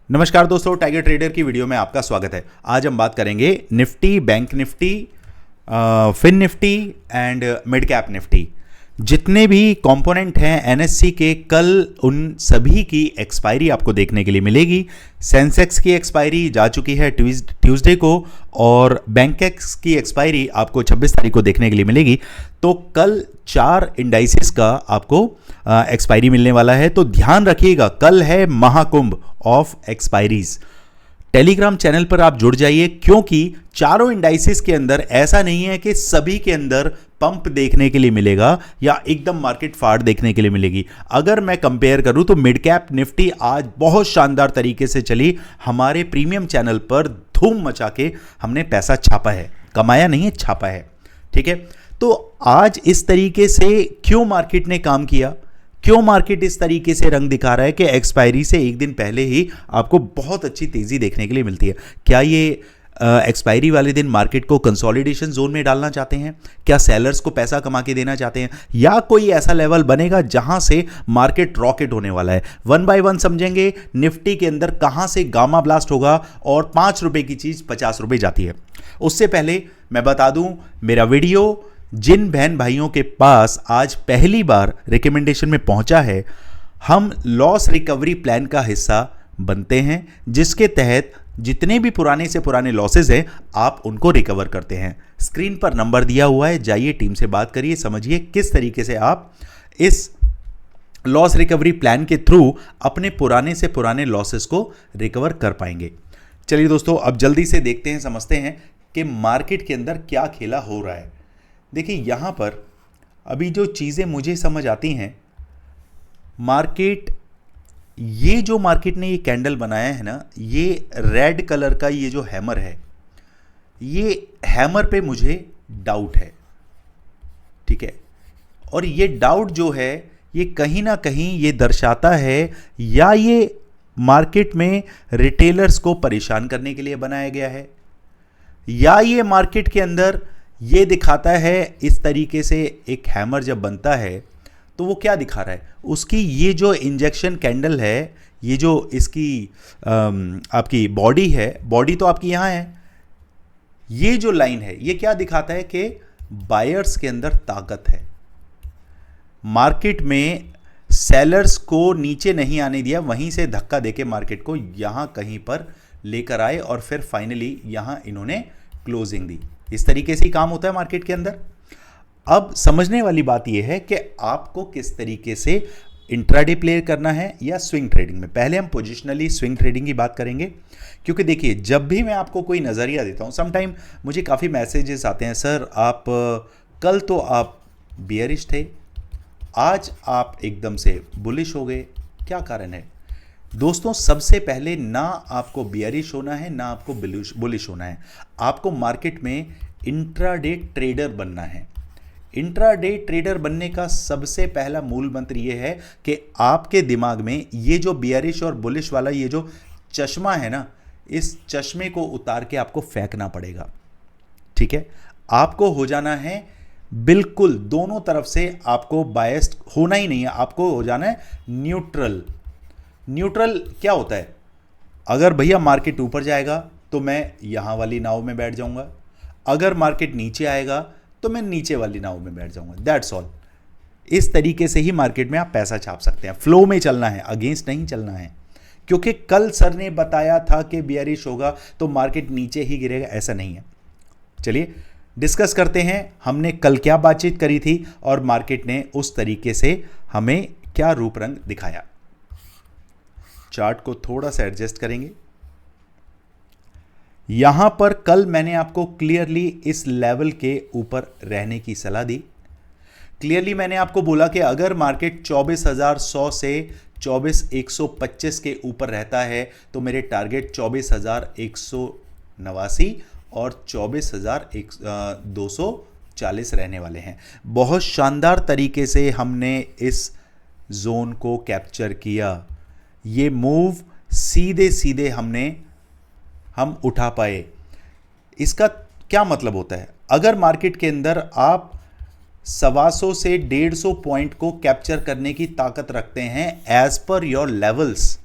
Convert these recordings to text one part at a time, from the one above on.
नमस्कार दोस्तों, tiger trader की वीडियो में आपका स्वागत है। आज हम बात करेंगे Nifty, bank Nifty, fin Nifty and mid cap Nifty. जितने भी कंपोनेंट हैं एनएससी के, कल उन सभी की एक्सपायरी आपको देखने के लिए मिलेगी। सेंसेक्स की एक्सपायरी जा चुकी है ट्यूसडे को और बैंकेक्स की एक्सपायरी आपको 26 तारीख को देखने के लिए मिलेगी। तो कल 4 इंडाइसिस का आपको एक्सपायरी मिलने वाला है। तो ध्यान रखिएगा, कल है Mahakumbh of expiries. Telegram channel पर आप जुड़ जाइए, क्योंकि चारों इंडाइसिस के अंदर ऐसा नहीं है कि सभी के अंदर पंप देखने के लिए मिलेगा या एकदम मार्केट फाड़ देखने के लिए मिलेगी। अगर मैं कंपेयर करूं तो मिड कैप निफ्टी आज बहुत शानदार तरीके से चली। हमारे प्रीमियम चैनल पर धूम मचा के हमने पैसा छापा है, कमाया नहीं है, छापा है। ठीक है, तो आज इस तरीके से क्यों मार्केट ने काम किया, क्यों मार्केट इस तरीके से रंग दिखा रहा है कि एक्सपायरी से एक दिन पहले ही आपको बहुत अच्छी तेजी देखने के लिए मिलती है। क्या ये एक्सपायरी वाले दिन मार्केट को कंसोलिडेशन जोन में डालना चाहते हैं? क्या सेलर्स को पैसा कमा के देना चाहते हैं, या कोई ऐसा लेवल बनेगा जहां से मार्केट रॉकेट होने वाला है? वन बाय वन समझेंगे निफ्टी के अंदर कहां से गामा ब्लास्ट होगा और 5 रुपए की चीज 50 रुपए जाती है। उससे पहले मैं बता दूं, मेरा वीडियो जिन बहन भाइयों के पास आज पहली बार रिकमेंडेशन में पहुंचा है, हम लॉस रिकवरी प्लान का हिस्सा बनते हैं, जिसके तहत जितने भी पुराने से पुराने लॉसेज हैं आप उनको रिकवर करते हैं। स्क्रीन पर नंबर दिया हुआ है, जाइए टीम से बात करिए, समझिए किस तरीके से आप इस लॉस रिकवरी प्लान के थ्रू अपने पुराने से पुराने लॉसेस को रिकवर कर पाएंगे। चलिए दोस्तों, अब जल्दी से देखते हैं, समझते हैं कि मार्केट के अंदर क्या खेला हो रहा है। देखिए, यहां पर अभी जो चीज़ें मुझे समझ आती हैं, मार्केट, ये जो मार्केट ने ये कैंडल बनाया है ना, ये रेड कलर का ये जो हैमर है, ये हैमर पे मुझे डाउट है। ठीक है, और ये डाउट जो है ये कहीं ना कहीं ये दर्शाता है, या ये मार्केट में रिटेलर्स को परेशान करने के लिए बनाया गया है, या ये मार्केट के अंदर ये दिखाता है, इस तरीके से एक हैमर जब बनता है तो वो क्या दिखा रहा है, उसकी ये जो इंजेक्शन कैंडल है, ये जो इसकी आपकी बॉडी है, बॉडी तो आपकी यहाँ है, ये जो लाइन है ये क्या दिखाता है कि बायर्स के अंदर ताकत है। मार्केट में सेलर्स को नीचे नहीं आने दिया, वहीं से धक्का देके मार्केट को यहां कहीं पर लेकर आए और फिर फाइनली यहां इन्होंने क्लोजिंग दी। इस तरीके से ही काम होता है मार्केट के अंदर। अब समझने वाली बात यह है कि आपको किस तरीके से इंट्राडे प्ले करना है या स्विंग ट्रेडिंग में। पहले हम पोजिशनली स्विंग ट्रेडिंग की बात करेंगे, क्योंकि देखिए, जब भी मैं आपको कोई नज़रिया देता हूं, समटाइम मुझे काफ़ी मैसेजेस आते हैं, सर आप कल तो आप बियरिश थे, आज आप एकदम से बुलिश हो गए, क्या कारण है? दोस्तों, सबसे पहले ना आपको बियरिश होना है, ना आपको बुलिश होना है। आपको मार्केट में इंट्राडे ट्रेडर बनना है। इंट्राडे ट्रेडर बनने का सबसे पहला मूल मंत्र यह है कि आपके दिमाग में ये जो बियरिश और बुलिश वाला ये जो चश्मा है ना, इस चश्मे को उतार के आपको फेंकना पड़ेगा। ठीक है, आपको हो जाना है बिल्कुल, दोनों तरफ से आपको बायस्ड होना ही नहीं है, आपको हो जाना है न्यूट्रल। न्यूट्रल क्या होता है? अगर भैया मार्केट ऊपर जाएगा तो मैं यहां वाली नाव में बैठ जाऊंगा, अगर मार्केट नीचे आएगा तो मैं नीचे वाली नाव में बैठ जाऊंगा, दैट्स ऑल। इस तरीके से ही मार्केट में आप पैसा छाप सकते हैं। फ्लो में चलना है, अगेंस्ट नहीं चलना है, क्योंकि कल सर ने बताया था कि बियरिश होगा तो मार्केट नीचे ही गिरेगा, ऐसा नहीं है। चलिए डिस्कस करते हैं, हमने कल क्या बातचीत करी थी और मार्केट ने उस तरीके से हमें क्या रूप रंग दिखाया। चार्ट को थोड़ा सा एडजस्ट करेंगे। यहां पर कल मैंने आपको क्लियरली इस लेवल के ऊपर रहने की सलाह दी। क्लियरली मैंने आपको बोला कि अगर मार्केट 24,100 से 24,125 के ऊपर रहता है तो मेरे टारगेट 24,189 और 24,240 रहने वाले हैं। बहुत शानदार तरीके से हमने इस जोन को कैप्चर किया। ये मूव सीधे सीधे हम उठा पाए। इसका क्या मतलब होता है? अगर मार्केट के अंदर आप 125 से 150 पॉइंट को कैप्चर करने की ताकत रखते हैं एज पर योर लेवल्स,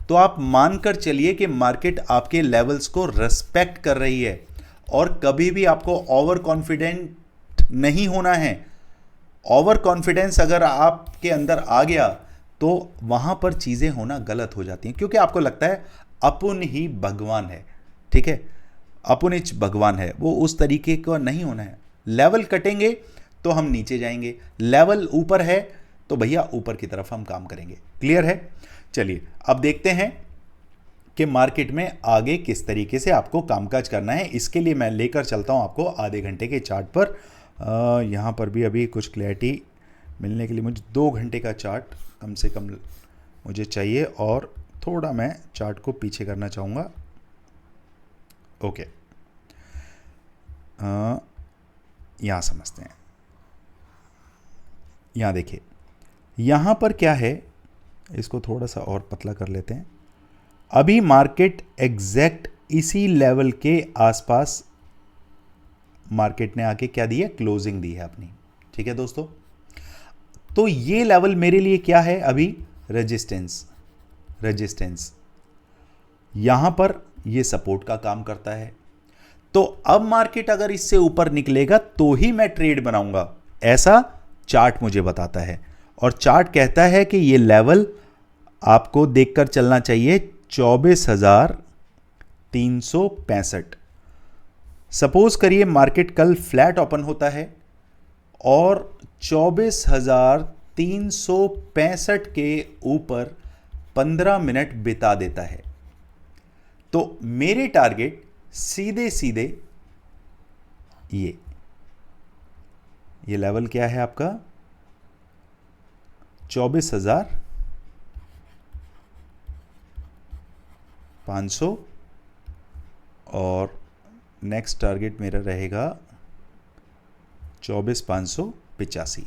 तो आप मानकर चलिए कि मार्केट आपके लेवल्स को रेस्पेक्ट कर रही है और कभी भी आपको ओवर कॉन्फिडेंट नहीं होना है। ओवर कॉन्फिडेंस अगर आपके अंदर आ गया तो वहां पर चीजें होना गलत हो जाती हैं, क्योंकि आपको लगता है अपन ही भगवान है। ठीक है, अपन ही भगवान है, वो उस तरीके का नहीं होना है। लेवल कटेंगे तो हम नीचे जाएंगे, लेवल ऊपर है तो भैया ऊपर की तरफ हम काम करेंगे। क्लियर है? चलिए अब देखते हैं कि मार्केट में आगे किस तरीके से आपको कामकाज करना है। इसके लिए मैं लेकर चलता हूं आपको आधे घंटे के चार्ट पर। यहाँ पर भी अभी कुछ क्लैरिटी मिलने के लिए मुझे 2 घंटे का चार्ट कम से कम मुझे चाहिए, और थोड़ा मैं चार्ट को पीछे करना चाहूँगा। ओके, यहाँ समझते हैं। यहाँ देखिए, यहाँ पर क्या है, इसको थोड़ा सा और पतला कर लेते हैं। अभी मार्केट एग्जैक्ट इसी लेवल के आसपास मार्केट ने आके क्या दी है, क्लोजिंग दी है अपनी। ठीक है दोस्तों, तो ये लेवल मेरे लिए क्या है अभी, रेजिस्टेंस। यहां पर ये सपोर्ट का काम करता है। तो अब मार्केट अगर इससे ऊपर निकलेगा तो ही मैं ट्रेड बनाऊंगा, ऐसा चार्ट मुझे बताता है। और चार्ट कहता है कि ये लेवल आपको देखकर चलना चाहिए 24,365। सपोज करिए मार्केट कल फ्लैट ओपन होता है और 24,365 के ऊपर 15 मिनट बिता देता है, तो मेरे टारगेट सीधे सीधे ये लेवल क्या है आपका, 24,500, और नेक्स्ट टारगेट मेरा रहेगा 24,585।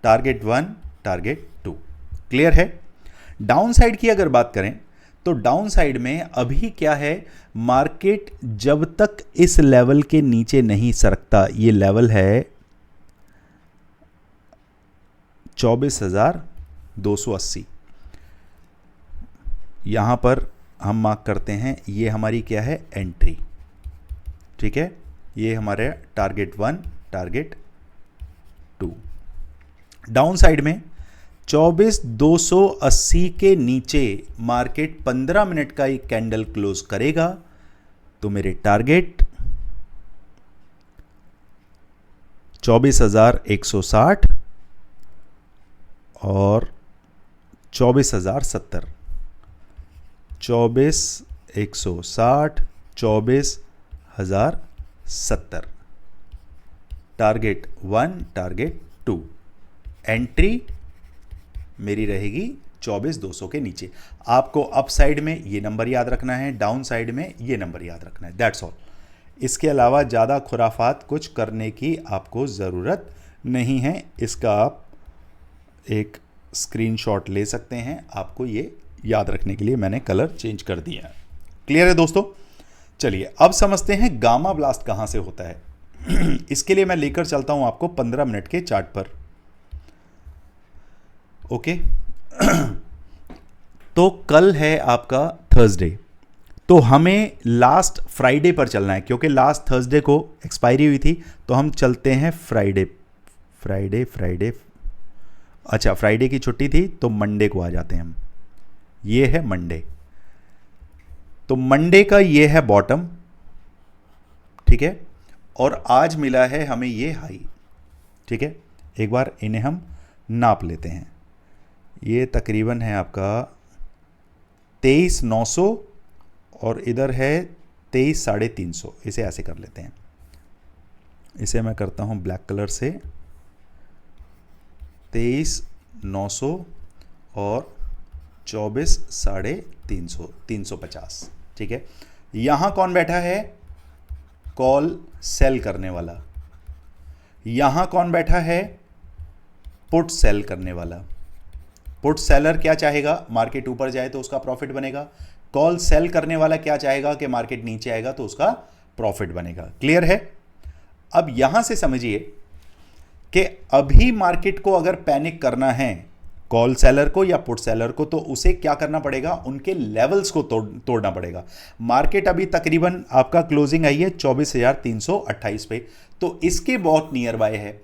Target 1, target 2। क्लियर है? डाउन साइड की अगर बात करें तो डाउन साइड में अभी क्या है, मार्केट जब तक इस लेवल के नीचे नहीं सरकता, ये लेवल है 24,280, यहां पर हम मार्क करते हैं, ये हमारी क्या है, एंट्री। ठीक है, ये हमारे टारगेट 1, टारगेट 2। डाउन साइड में 24,280 के नीचे मार्केट 15 मिनट का एक कैंडल क्लोज करेगा तो मेरे टारगेट 24,160 और 24,070। 24,160, 24,070। Target 1, target 2। एंट्री मेरी रहेगी 24,200 के नीचे। आपको अप साइड में ये नंबर याद रखना है, डाउन साइड में ये नंबर याद रखना है, दैट्स ऑल। इसके अलावा ज़्यादा खुराफात कुछ करने की आपको ज़रूरत नहीं है। इसका आप एक स्क्रीनशॉट ले सकते हैं, आपको ये याद रखने के लिए मैंने कलर चेंज कर दिया है। क्लियर है दोस्तों? चलिए अब समझते हैं गामा ब्लास्ट कहाँ से होता है। इसके लिए मैं लेकर चलता हूँ आपको 15 मिनट के चार्ट पर। ओके तो कल है आपका थर्सडे, तो हमें लास्ट फ्राइडे पर चलना है, क्योंकि लास्ट थर्सडे को एक्सपायरी हुई थी। तो हम चलते हैं फ्राइडे। अच्छा, फ्राइडे की छुट्टी थी तो मंडे को आ जाते हैं हम। ये है मंडे, तो मंडे का ये है बॉटम। ठीक है, और आज मिला है हमें ये हाई। ठीक है, एक बार इन्हें हम नाप लेते हैं। ये तकरीबन है आपका 23,900 और इधर है 23,350। इसे ऐसे कर लेते हैं, इसे मैं करता हूं ब्लैक कलर से। 23,900 और 24,350, 350। ठीक है, यहां कौन बैठा है, कॉल सेल करने वाला। यहां कौन बैठा है, पुट सेल करने वाला। पुट सेलर क्या चाहेगा, मार्केट ऊपर जाए तो उसका प्रॉफिट बनेगा। कॉल सेल करने वाला क्या चाहेगा कि मार्केट नीचे आएगा तो उसका प्रॉफिट बनेगा। क्लियर है? अब यहां से समझिए कि अभी मार्केट को अगर पैनिक करना है कॉल सेलर को या पुट सेलर को, तो उसे क्या करना पड़ेगा, उनके लेवल्स को तोड़ना पड़ेगा। मार्केट अभी तकरीबन आपका क्लोजिंग आई है 24,328 पे, तो इसके बहुत नियर बाय है।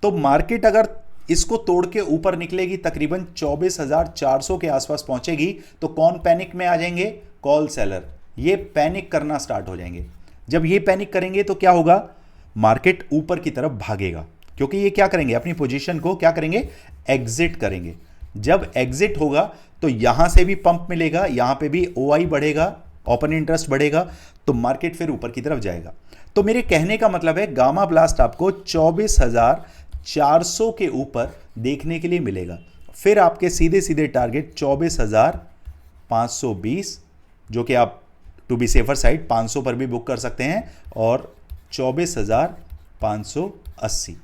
तो मार्केट अगर इसको तोड़ के ऊपर निकलेगी, तकरीबन 24,400 के आसपास पहुंचेगी, तो कौन पैनिक में आ जाएंगे, कॉल सेलर। ये पैनिक करना स्टार्ट हो जाएंगे। जब ये पैनिक करेंगे तो क्या होगा, मार्केट ऊपर की तरफ भागेगा, क्योंकि ये क्या करेंगे, अपनी पोजीशन को क्या करेंगे, एग्जिट करेंगे। जब एग्जिट होगा तो यहां से भी पंप मिलेगा, यहां पे भी ओआई बढ़ेगा, ओपन इंटरेस्ट बढ़ेगा, तो मार्केट फिर ऊपर की तरफ जाएगा। तो मेरे कहने का मतलब है गामा ब्लास्ट आपको 24,400 के ऊपर देखने के लिए मिलेगा। फिर आपके सीधे सीधे टारगेट 24,520, जो कि आप टू बी सेफर साइड 500 पर भी बुक कर सकते हैं, और 24,580,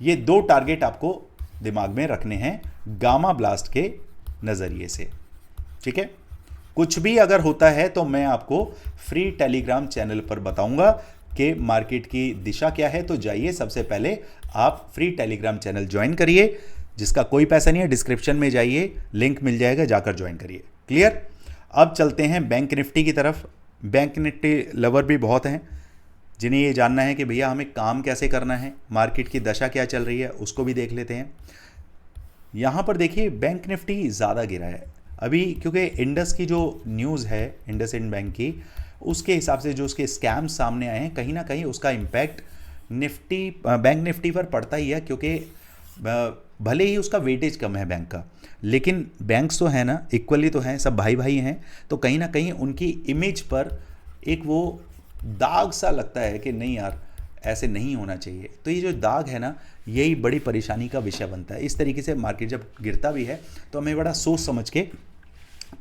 ये दो टारगेट आपको दिमाग में रखने हैं गामा ब्लास्ट के नज़रिए से। ठीक है, कुछ भी अगर होता है तो मैं आपको फ्री टेलीग्राम चैनल पर बताऊंगा कि मार्केट की दिशा क्या है। तो जाइए, सबसे पहले आप फ्री टेलीग्राम चैनल ज्वाइन करिए, जिसका कोई पैसा नहीं है, डिस्क्रिप्शन में जाइए, लिंक मिल जाएगा, जाकर ज्वाइन करिए। क्लियर। अब चलते हैं बैंक निफ्टी की तरफ। बैंक निफ्टी लवर भी बहुत हैं जिन्हें ये जानना है कि भैया हमें काम कैसे करना है, मार्केट की दशा क्या चल रही है, उसको भी देख लेते हैं। यहाँ पर देखिए बैंक निफ्टी ज़्यादा गिरा है अभी, क्योंकि इंडस की जो न्यूज़ है, इंडसइंड बैंक की, उसके हिसाब से जो उसके स्कैम्स सामने आए हैं, कहीं ना कहीं उसका इम्पैक्ट निफ्टी, बैंक निफ्टी पर पड़ता ही है। क्योंकि भले ही उसका वेटेज कम है बैंक का, लेकिन बैंक्स तो हैं ना, इक्वली तो हैं, सब भाई भाई हैं, तो कहीं ना कहीं उनकी इमेज पर एक वो दाग सा लगता है कि नहीं यार, ऐसे नहीं होना चाहिए। तो ये जो दाग है ना, यही बड़ी परेशानी का विषय बनता है। इस तरीके से मार्केट जब गिरता भी है तो हमें बड़ा सोच समझ के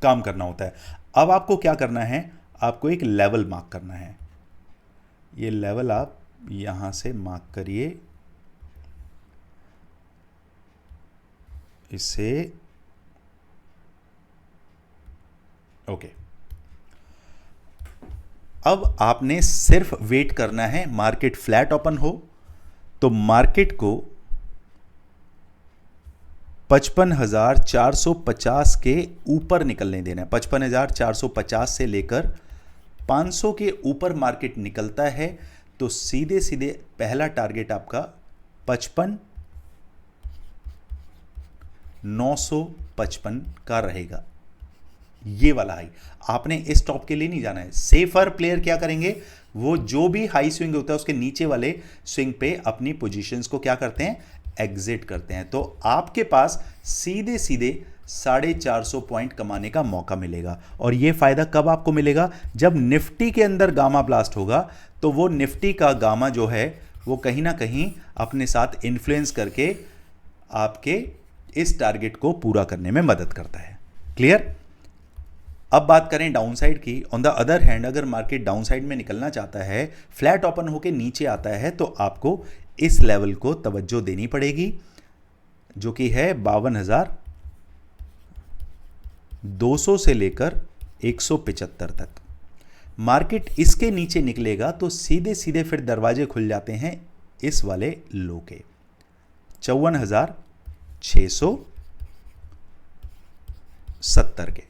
काम करना होता है। अब आपको क्या करना है, आपको एक लेवल मार्क करना है। ये लेवल आप यहाँ से मार्क करिए, इसे ओके। अब आपने सिर्फ वेट करना है, मार्केट फ्लैट ओपन हो तो मार्केट को 55,450 के ऊपर निकलने देना है। 55,450 से लेकर 500 के ऊपर मार्केट निकलता है तो सीधे सीधे पहला टारगेट आपका 55,955 का रहेगा। ये वाला हाई आपने इस टॉप के लिए नहीं जाना है। सेफर प्लेयर क्या करेंगे, वो जो भी हाई स्विंग होता है उसके नीचे वाले स्विंग पे अपनी पोजीशंस को क्या करते हैं, एग्जिट करते हैं। तो आपके पास सीधे सीधे 450 पॉइंट कमाने का मौका मिलेगा। और ये फायदा कब आपको मिलेगा, जब निफ्टी के अंदर गामा ब्लास्ट होगा, तो वो निफ्टी का गामा जो है वो कहीं ना कहीं अपने साथ इन्फ्लुएंस करके आपके इस टारगेट को पूरा करने में मदद करता है। क्लियर। अब बात करें डाउनसाइड की। ऑन द अदर हैंड, अगर मार्केट डाउनसाइड में निकलना चाहता है, फ्लैट ओपन होकर नीचे आता है, तो आपको इस लेवल को तवज्जो देनी पड़ेगी, जो कि है 52,200 से लेकर 175 तक। मार्केट इसके नीचे निकलेगा तो सीधे सीधे फिर दरवाजे खुल जाते हैं इस वाले लो के 54,670 के।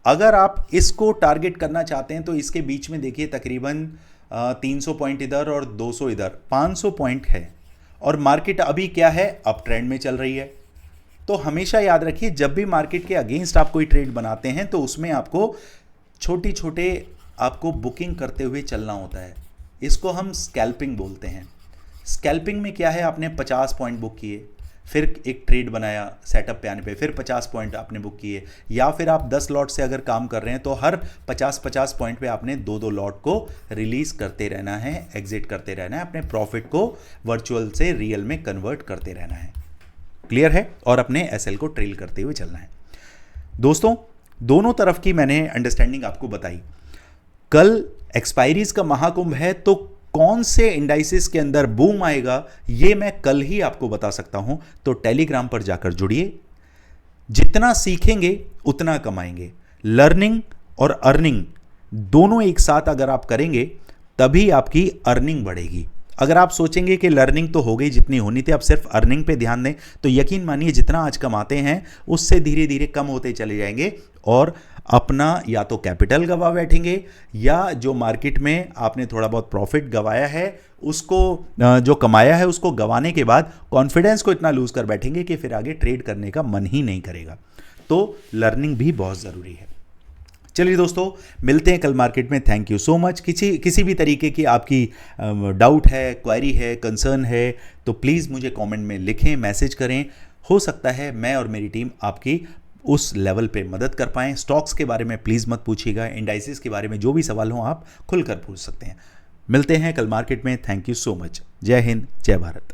अगर आप इसको टारगेट करना चाहते हैं तो इसके बीच में देखिए तकरीबन 300 पॉइंट इधर और 200 इधर, 500 पॉइंट है। और मार्केट अभी क्या है, अप ट्रेंड में चल रही है। तो हमेशा याद रखिए, जब भी मार्केट के अगेंस्ट आप कोई ट्रेड बनाते हैं तो उसमें आपको छोटे छोटे आपको बुकिंग करते हुए चलना होता है। इसको हम स्कैल्पिंग बोलते हैं। स्कैल्पिंग में क्या है, आपने 50 पॉइंट बुक किए, फिर एक ट्रेड बनाया, सेटअप पे आने पे फिर 50 पॉइंट आपने बुक किए, या फिर आप 10 लॉट से अगर काम कर रहे हैं तो हर 50-50 पॉइंट पे आपने 2-2 लॉट को रिलीज करते रहना है, एग्जिट करते रहना है, अपने प्रॉफिट को वर्चुअल से रियल में कन्वर्ट करते रहना है। क्लियर है। और अपने एसएल को ट्रेल करते हुए चलना है। दोस्तों, दोनों तरफ की मैंने अंडरस्टैंडिंग आपको बताई। कल एक्सपायरीज का महाकुंभ है, तो कौन से इंडाइसिस के अंदर बूम आएगा ये मैं कल ही आपको बता सकता हूं। तो टेलीग्राम पर जाकर जुड़िए। जितना सीखेंगे उतना कमाएंगे। लर्निंग और अर्निंग दोनों एक साथ अगर आप करेंगे तभी आपकी अर्निंग बढ़ेगी। अगर आप सोचेंगे कि लर्निंग तो हो गई जितनी होनी थी, अब सिर्फ अर्निंग पे ध्यान दें, तो यकीन मानिए जितना आज कमाते हैं उससे धीरे धीरे कम होते चले जाएंगे और अपना या तो कैपिटल गवा बैठेंगे या जो मार्केट में आपने थोड़ा बहुत प्रॉफिट गवाया है उसको जो कमाया है उसको गवाने के बाद कॉन्फिडेंस को इतना लूज कर बैठेंगे कि फिर आगे ट्रेड करने का मन ही नहीं करेगा। तो लर्निंग भी बहुत ज़रूरी है। चलिए दोस्तों, मिलते हैं कल मार्केट में। Thank you so much. किसी भी तरीके की आपकी डाउट है, क्वेरी है, कंसर्न है तो प्लीज़ मुझे कमेंट में लिखें, मैसेज करें। हो सकता है मैं और मेरी टीम आपकी उस लेवल पे मदद कर पाएँ। स्टॉक्स के बारे में प्लीज़ मत पूछिएगा, इंडाइसिस के बारे में जो भी सवाल हो आप खुलकर पूछ सकते हैं। मिलते हैं कल मार्केट में। Thank you so much. जय हिंद, जय भारत।